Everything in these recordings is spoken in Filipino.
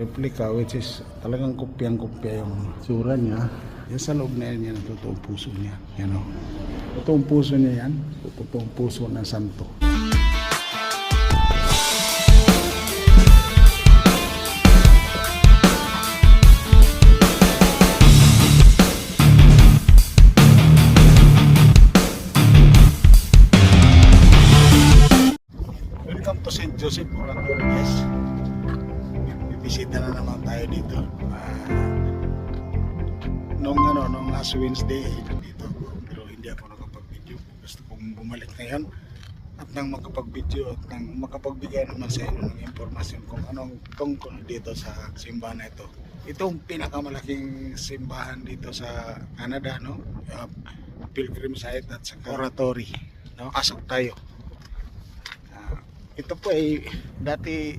Replica, which is talagang kopyang-kopya yung tsura niya. Yan sa loob na yan, yan ang totoong puso niya. Yan o. Totoong puso niya yan. Totoong puso ng santo. Welcome to St. Joseph Oratory, guys. Bibisita na naman tayo dito. Nung last Wednesday dito ako, pero hindi ako nakapag-video. Gusto kong bumalik ngayon at nang makapag-video at nang makapagbigay naman sa inyo ng impormasyon kung anong tungkol dito sa simbahan na ito. Itong pinakamalaking simbahan dito sa Canada, no? Pilgrim site at sa oratory, no? Pasok tayo. Ito po ay dati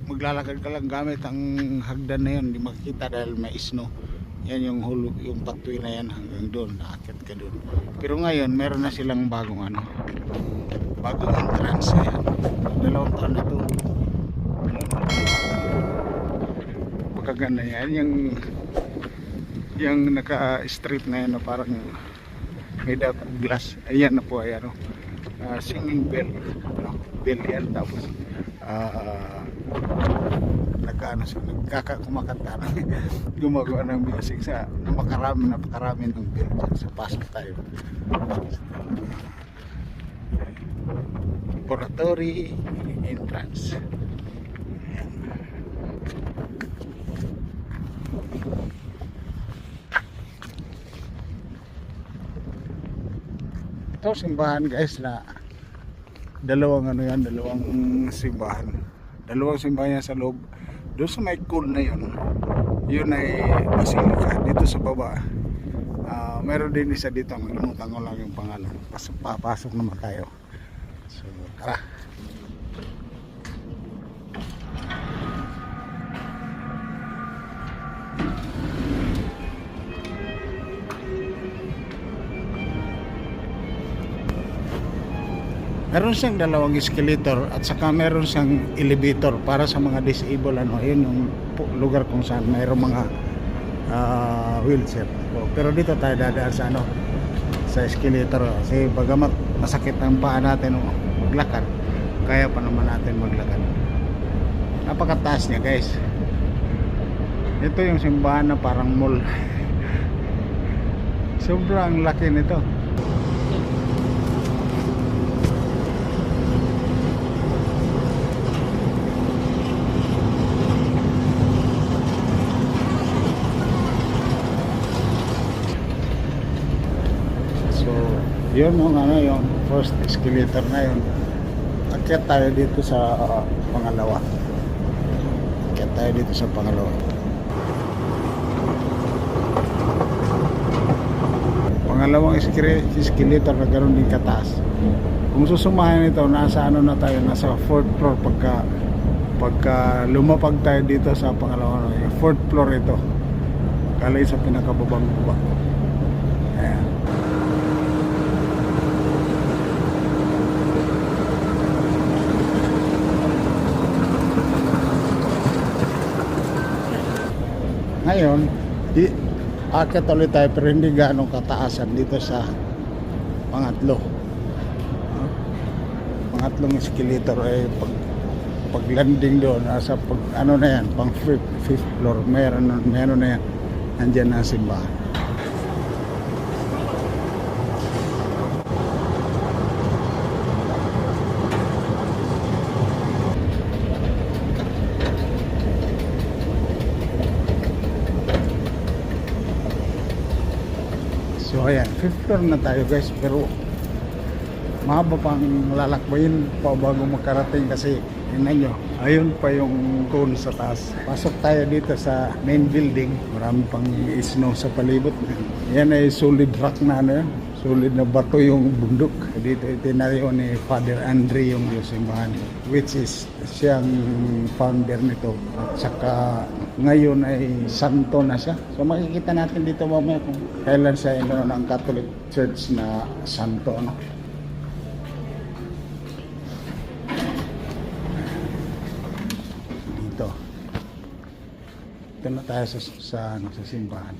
maglalakad ka lang gamit ang hagdan na yun, hindi makikita dahil may snow. Yan yung hulog, yung pathway na yan hanggang doon, naakit ka doon. Pero ngayon meron na silang bagong bagong entrance. Ayan, 2 taon na ito. Pagkaganda yan, yung naka-strip na yan na parang made out of glass. Ayan na po, ayan o. Singing bell, no? Bell yan, tapos nagkakakumakanta na gumagawa ng music sa napakarami ng bell dyan sa pasok tayo. Oratory entrance. Ito simbahan, guys, na dalawang simbahan. Dalawang simbahan yan sa loob. Doon sa may cool na yun ay basilica. Dito sa baba meron din isa dito, maglimutan ko lang yung pangalan. Papasok naman tayo. So tara. Meron siyang dalawang escalator at saka meron siyang elevator para sa mga disabled. Yun yung lugar kung saan mayroong mga wheelchair. Pero dito tayo dadaan sa escalator kasi bagamat masakit ang paa natin maglakad, kaya pa naman natin maglakad. Napakataas niya, guys. Ito yung simbahan na parang mall. Sobrang laki nito. Yun yung first escalator na yun. Akyat tayo dito sa pangalawa. Pangalawang escalator na ganoon din kataas. Kung susumahin ito, nasa na tayo, nasa 4th floor pagka lumapag tayo dito sa pangalawa, yung 4th floor ito. Kalay sa pinakababang baba. Ayan. Ngayon, akit ulit tayo pero hindi ganong kataasan dito sa pangatlong escalator ay pag landing doon nasa na yan, pang 5th floor meron na yan, andyan na simbahan. So ayan, 5th floor na tayo, guys, pero mahaba pang lalakbayin pa bago makarating kasi tingnan nyo, ayun pa yung cone sa taas. Pasok tayo dito sa main building, marami pang snow sa palibot. Yan ay solid rock na yun, solid na bato yung bundok. Dito itinayo ni Father Andre yung simbahan, which is siyang founder nito, at saka ngayon ay santo na siya. So makikita natin dito mamaya kung kailan siya ng Catholic Church na santo, dito Ito na tayo sa simbahan.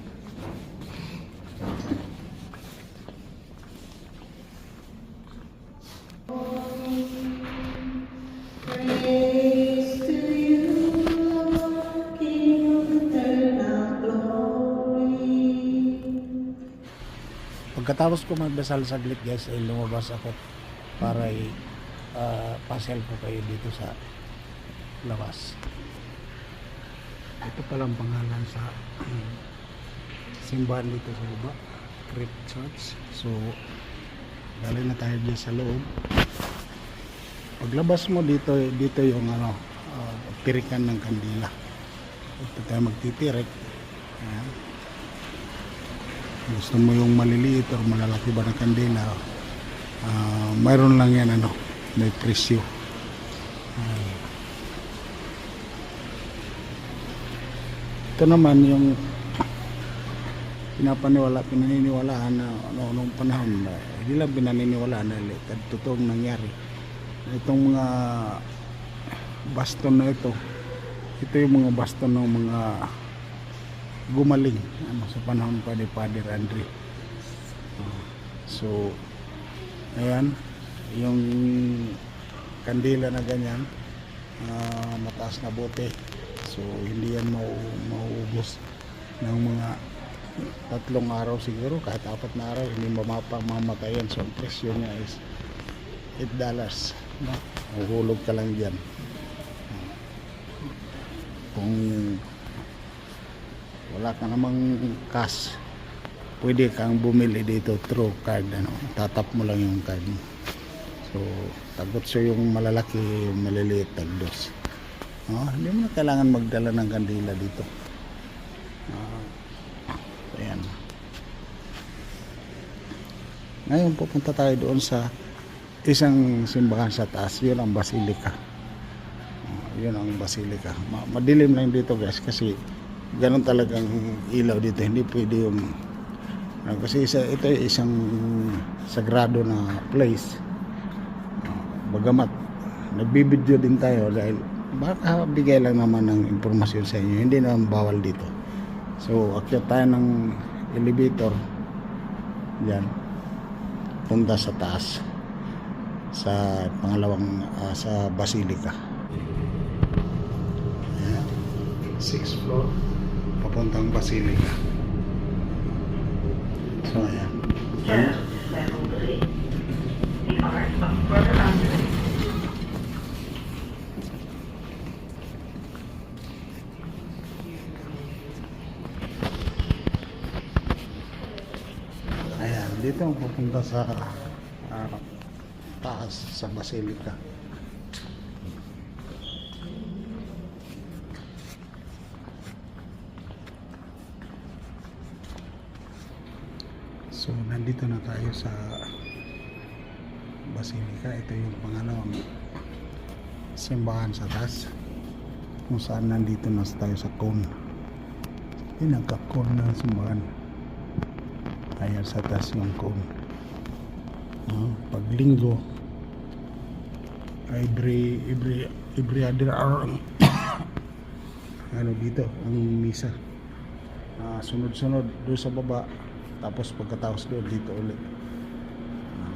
Praise to you, Lord, King of eternal glory. Pagkatapos ko magdasal saglit guys, ay lumabas ako para pasyal ko kayo dito sa labas. Ito palang pangalan sa simbahan dito sa baba, Crypt Church. So, galing na tayo dyan sa loob. Paglabas mo dito yung tirikan ng kandila. Ito tayo magtitirik. Ayan. Gusto mo yung maliliit o malalaki ba ng kandila, mayroon lang yan may presyo. Ito naman yung pinaniniwalaan na noong panahon, hindi lang pinaniniwalaan na totoong nangyari. Itong mga baston na ito yung mga baston ng mga gumaling sa panahon pa ni Father Andre. So ayan, yung kandila na ganyan, mataas na bote, so hindi yan mauubos ng mga 3 araw siguro, kahit 4 na araw hindi mamamatay yan. So ang presyo niya is $8, no? Uhulog ka lang dyan. Kung wala ka namang cash, pwede kang bumili dito through card, tatap mo lang yung card mo. So tagot siya yung malalaki, yung maliliit, tagdos. Hindi mo na kailangan magdala ng kandila dito. Ayan. Ngayon pupunta tayo doon sa isang simbahan sa taas. Yun ang Basilica. Yun ang Basilica. Madilim lang dito guys, kasi ganun talagang ilaw dito. Hindi pwede yung kasi ito ay isang sagrado na place. Bagamat nagbibideo din tayo dahil baka bigay lang naman ng impormasyon sa inyo, hindi naman bawal dito. So akyat tayo ng elevator yan, punta sa taas sa pangalawang sa Basilica. Ayan, 6th floor papuntang Basilica. So ayan, ayan, dito ang pupunta sa taas sa Basilica. So nandito na tayo sa Basilica. Ito yung pangalawang simbahan sa taas, kung saan nandito na tayo sa cone, pinagka-cone ng simbahan. Ayan sa taas yung cone. Pag linggo, every other hour dito ang misa. Sunod-sunod doon sa baba, tapos pagkatapos doon dito ulit.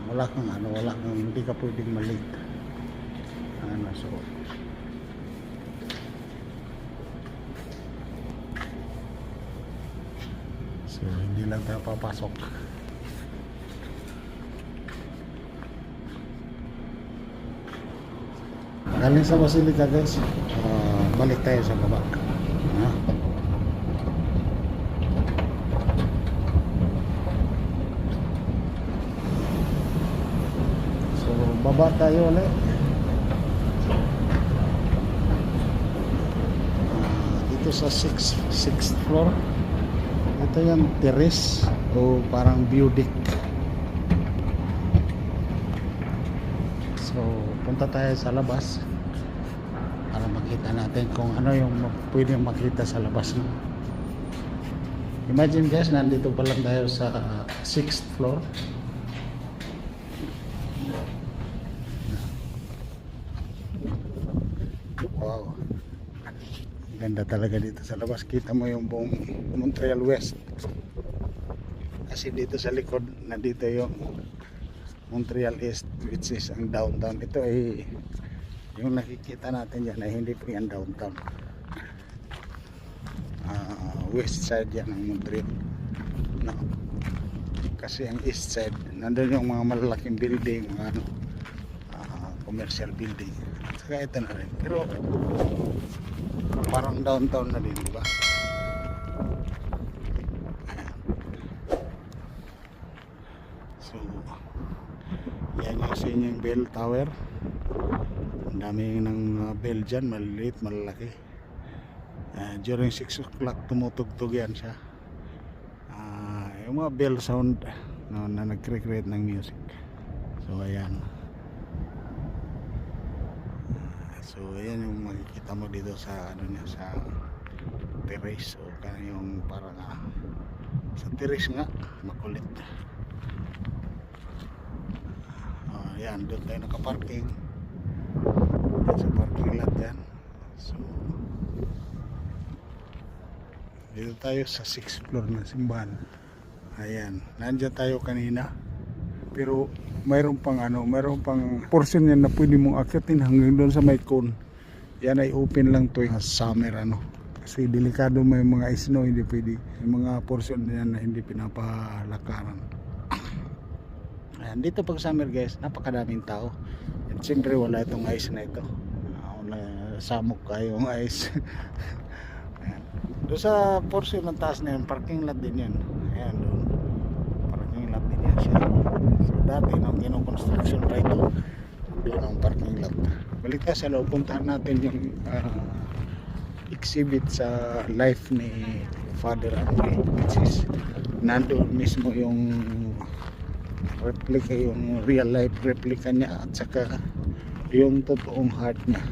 Wala kang hindi ka pwedeng malate. So hindi lang tayo papasok. Galing sa Basilica guys, balik tayo sa baba. So baba tayo ulit. Dito sa 6th floor. Ito yung terrace o parang view deck. So punta tayo sa labas para makita natin kung ano yung pwedeng makita sa labas. Imagine guys, nandito pa lang tayo sa 6th floor. Wow, Ganda talaga dito sa labas. Kita mo yung buong Montreal West. Kasi dito sa likod, nandito yung Montreal East, which is ang downtown. Ito ay yung nakikita natin yan ay hindi po yan downtown. West side yan ng Montreal. No. Kasi ang east side, nandun yung mga malalaking building, mga ano, commercial building. Saka ito na rin. Pero parang downtown na din, di ba? So, yan yung sa inyong bell tower. Ang dami ng bell dyan, maliliit, malalaki. During 6 o'clock tumutugtog yan siya. Yung mga bell sound no, na nag-create ng music. So ayan. So ayan yung makikita mo dito sa ano niya, sa terrace o yung parang sa terrace nga makulit. Ayan, doon tayo nakaparking. Yan sa parking lot yan. So dito tayo sa 6th floor ng simbahan. Ayan, nandiyan tayo kanina. Pero mayroon pang portion yan na pwede mong akitin hanggang doon sa may cone. Yan ay open lang to yung summer ano. Kasi delikado, may mga snow, hindi pwede. May mga portion yan na hindi pinapalakaran. Ayan, dito pag summer guys, napakadaming tao. At siyempre wala itong ice na ito. Wala, samok kayo ang ice. Doon sa portion ng taas na yun, parking lot din yan. Ayan doon, parking lot din yan siya. So dati nung kino-construction pa ito, doon ang parking lot. Balik tayo sa loob, puntahan natin yung exhibit sa life ni Father Andre, which is nandoon mismo yung replica, yung real life replica niya, at saka yung totoong heart niya.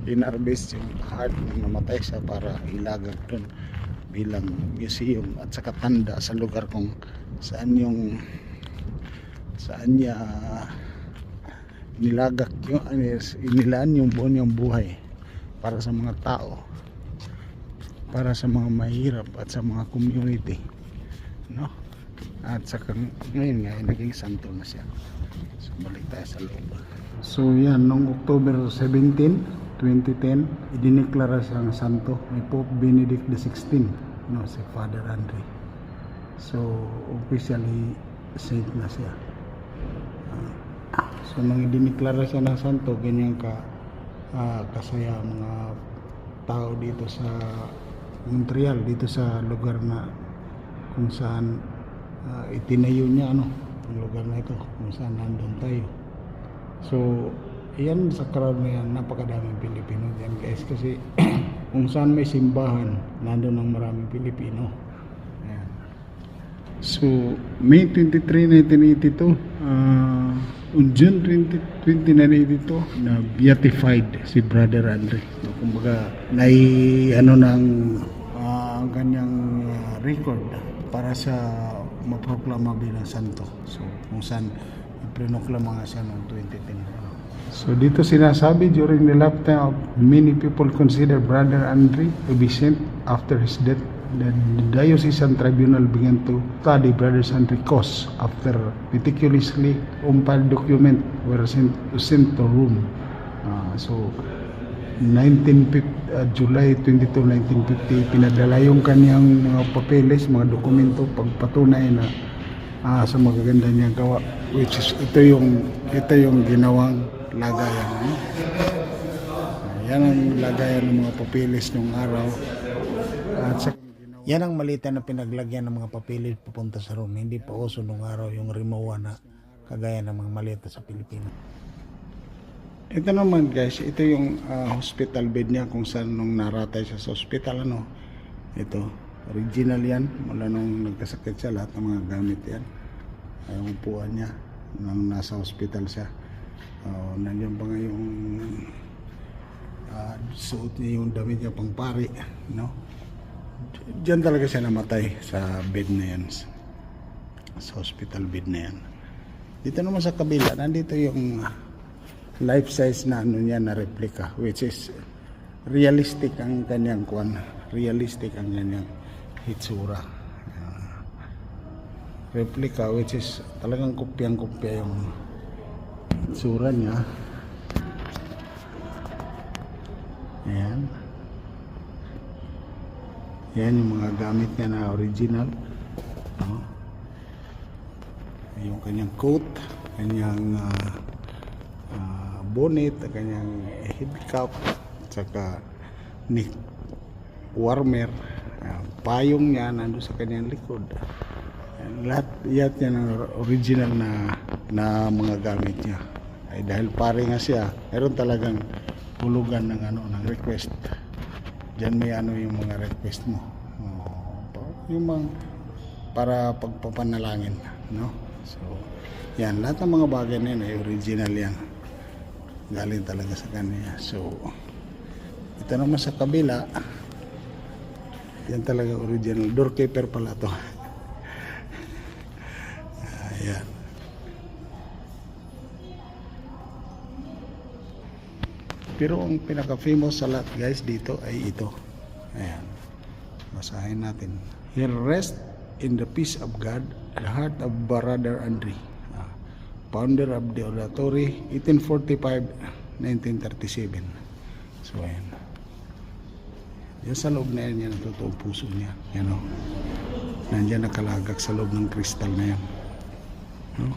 Inarbest yung heart na namatay siya para ilagag doon bilang museum at saka tanda sa lugar kung saan niya nilagak yung inilaan yung buong yung buhay para sa mga tao, para sa mga mahirap at sa mga community, no? At saka ngayon nga naging santo na siya. So balik tayo sa loob. So yan, noong October 17, 2010, idineklara siyang santo ni Pope Benedict XVI, no, si Father Andre. So officially saint na siya. So nang idineklara siya ng santo, ganyan kasaya mga tao dito sa Montreal, dito sa lugar na kung saan itinayo niya ang lugar na ito, kung saan nandun tayo. So yan, sa crowd na yan, napakadaming Pilipino dyan guys, kasi kung saan may simbahan, nandun ang maraming Pilipino. Ayan. So May 23, 1982, on June 20, 1982, na beatified si Brother Andre. So, kumbaga ng ganyang record para sa maproklama bilang santo. So kung saan ipinoklama nga siya noong 2010. So dito sinasabi, during the lifetime of many people consider Brother Andre to be saint. After his death, the diocesan tribunal began to study Brother Andre's cause. After meticulously compiled document were sent to Rome. So July 22, 1950, pinadala yung kanyang mga papeles, mga dokumento, pagpatunay na sa magaganda niyang gawa, which is ito yung ginawang lagayan. Yan ang lagayan ng mga papeles nung araw. At yan ang maliit na pinaglagyan ng mga papeles papunta sa Rome. Hindi pa uso nung araw yung Rimowa na kagaya ng mga maliit sa Pilipinas. Ito naman guys, ito yung hospital bed niya kung saan nung naratay siya sa hospital. Ito, original yan. Mula nung nagkasakit siya, lahat ng mga gamit yan. Ay upuan niya nang nasa hospital siya. Nandiyan pa nga yung suot niya, yung damit niya pang pari, no? Diyan talaga siya namatay, sa bed na yan, sa hospital bed na yan. Dito naman sa kabila, nandito yung life size na ano niya na replica, which is realistic ang kanyang kwan, realistic ang kanyang hitsura. Replica, which is talagang kopyang-kopya yung hitsura niya. Ayan. Yan yung mga gamit niya na original. No? Yung kanyang coat, kanyang bonnet, kanyang head cap, saka neck warmer, payong niya nandun sa kanyang likod. Lahat yan ang original na mga gamit niya. Ay dahil pare nga siya, meron talagang hulugan ng ng request. Diyan may yung mga request mo. Yung mga para pagpapanalangin, no? So, yan, lahat ng mga bagay na yun ay original yan. Galing talaga sa kanya. So, ito naman sa kabila, yan talaga original. Doorkeeper pala to. Ayan. Pero ang pinaka-famous sa lahat guys dito ay ito. Ayan. Basahin natin. He rest in the peace of God, the heart of Brother Andre, founder of the oratory, 1845-1937. So ayan. Yan sa loob na yan, ang totoong puso niya. Yan o. Nandiyan nakalagak sa loob ng kristal na yan. No?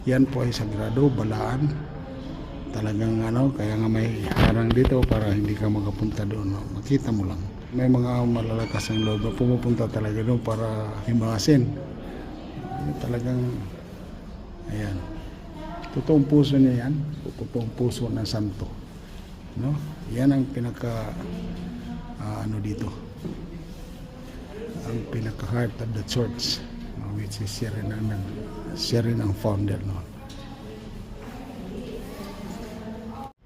Yan po ay sagrado, balaan. Talagang kaya nga may harang dito para hindi ka makapunta doon. No? Makita mo lang. May mga malalakas ang loob na pumupunta talaga doon para himasin. Talagang, ayan. Totoong puso niya yan. Totoong puso ng santo. No? Yan ang pinaka, dito. Ang pinaka heart of the church. Which is siya rin ang founder. No?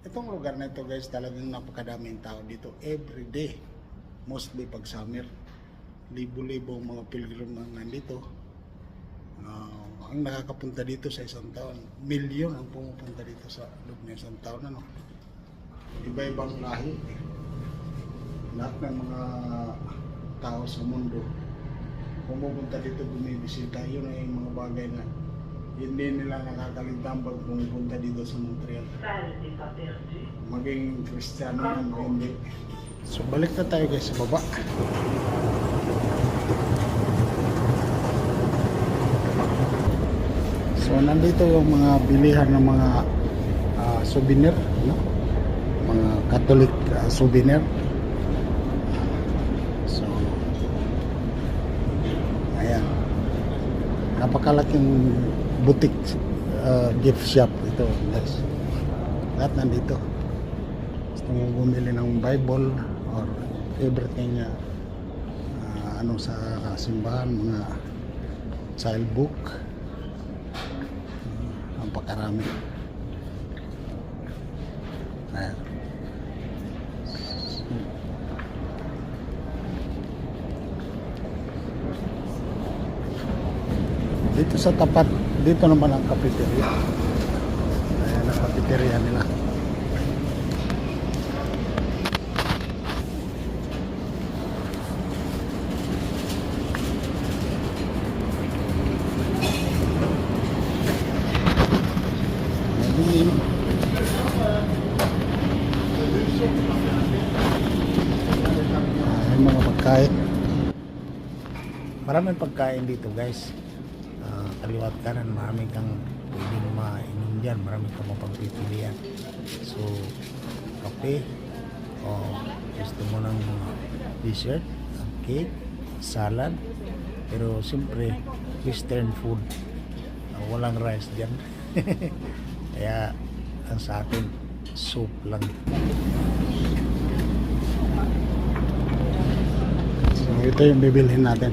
Itong lugar na ito guys, talagang napakadaming tao dito every day. Mostly pag summer, libo-libo mga pilgrim ang nandito. Ang nakakapunta dito sa isang taon, milyon ang pumupunta dito sa loob ng isang taon. Iba-ibang lahi. Lahat ng mga tao sa mundo pumupunta dito, bumibisita. Yun ay mga bagay na hindi nila nakakaligtaan pag pumupunta dito sa Montreal. Maging Kristiyano na hindi. So balik na tayo guys sa baba. So nandito yung mga bilihan ng mga souvenir, no? Mga Catholic souvenir. So ayan. Napakalaking boutique gift shop ito guys. Lahat nandito. Gusto mo bumili ng Bible or everything sa simbahan, mga child book, ang pakarami. Ayan. Dito sa tapat, dito naman ang cafeteria. Ayan ang cafeteria nila. Ayan mga pagkain. Maraming pagkain dito guys. Kaliwat kanan, marami kang pwedeng mainom dyan, marami kang mapagpipilian. So kape, o gusto mo ng dessert, cake, salad, pero siyempre western food, walang rice dyan. Kaya ang sa atin soup lang. So ito yung bibilhin natin.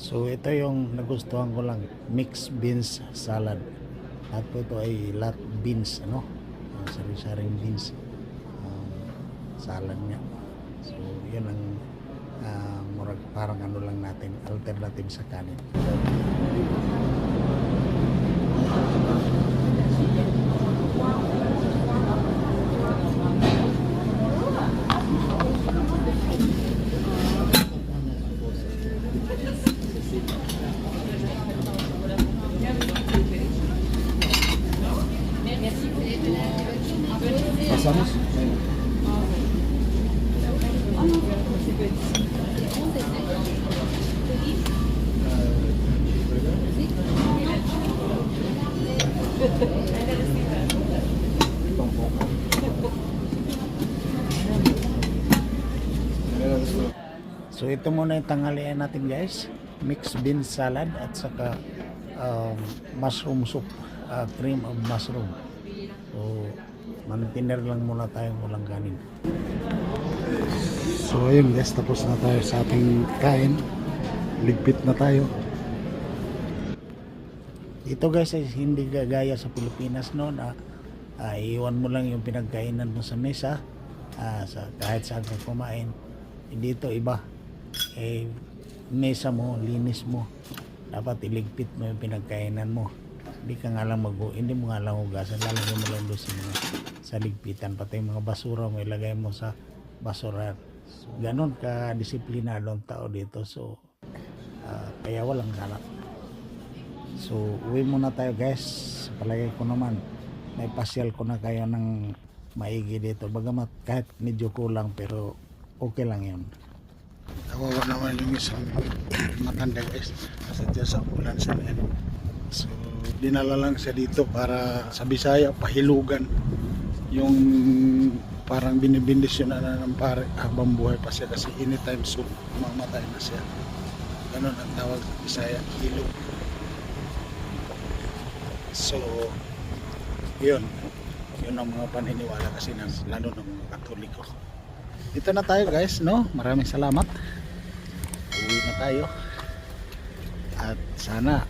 So ito yung nagustuhan ko lang, mixed beans salad. At ito ay lahat beans, sari-saring beans salad niya. So yun ang parang lang natin, alternative sa kanin. So ito muna yung tanghalian natin guys, mixed bean salad at saka mushroom soup, cream of mushroom. So mantinner lang muna tayo, walang kanin. So ayun guys, tapos na tayo sa ating kain, ligpit na tayo. Ito guys ay hindi gaya sa Pilipinas no, na iiwan mo lang yung pinagkainan mo sa mesa, kahit saan ka kumain. Dito iba, mesa mo, linis mo, dapat iligpit mo yung pinagkainan mo. Hindi mo nga lang hugasan, lalagyan mo lang doon sa ligpitan, pati yung mga basura mo ilagay mo sa basura. So, ganon ka disiplinado ang tao dito, so kaya walang galak. So uwi muna tayo guys, palagay ko naman may pasyal ko na kayo ng maigi dito, bagamat kahit medyo kulang pero okay lang yun. Kawawa naman yung isang matanda guys, kasi dyan sa ambulansya na yan. So dinala lang siya dito para sa Bisaya pahilugan, yung parang binibindisyon na ng pare habang buhay pa siya, kasi anytime soon mamatay na siya. Ganun ang tawag sa Bisaya, hilog. So yun ang mga paniniwala kasi lalo ng mga Katoliko. Dito na tayo guys, no? Maraming salamat. Uwi na tayo. At sana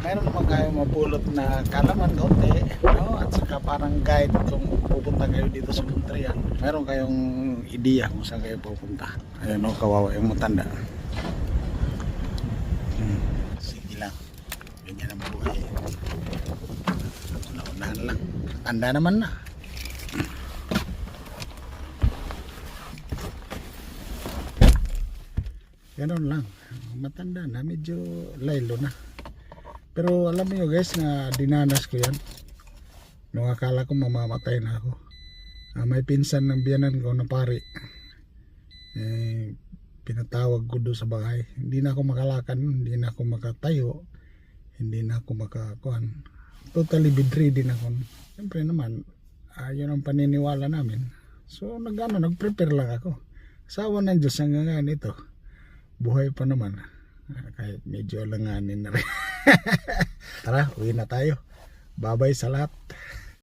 meron naman kayo mapulot na kalaman kaunti, no? At saka parang guide kung pupunta kayo dito sa Montreal. Meron kayong ideya kung saan kayo pupunta. Ayun, no? Kawawa yung matanda. Sige lang. Ganyan ang buhay. Naunahan lang. Tanda naman na. Ganon lang, matanda na, medyo laylo na. Pero alam niyo guys, na dinanas ko yan nung akala ko mamamatay na ako. May pinsan ng biyanan ko na pari, pinatawag ko doon sa bahay. Hindi na ako makalakan, hindi na ako makatayo, hindi na ako makakuan. Totally bedridden ako. Siyempre naman, yun ang paniniwala namin. So nag-prepare lang ako. Sawa ng Diyos hanggang ngayon ito. Buhay pa naman, kahit medyo langanin na rin. Tara, uwi na tayo. Bye-bye sa lahat.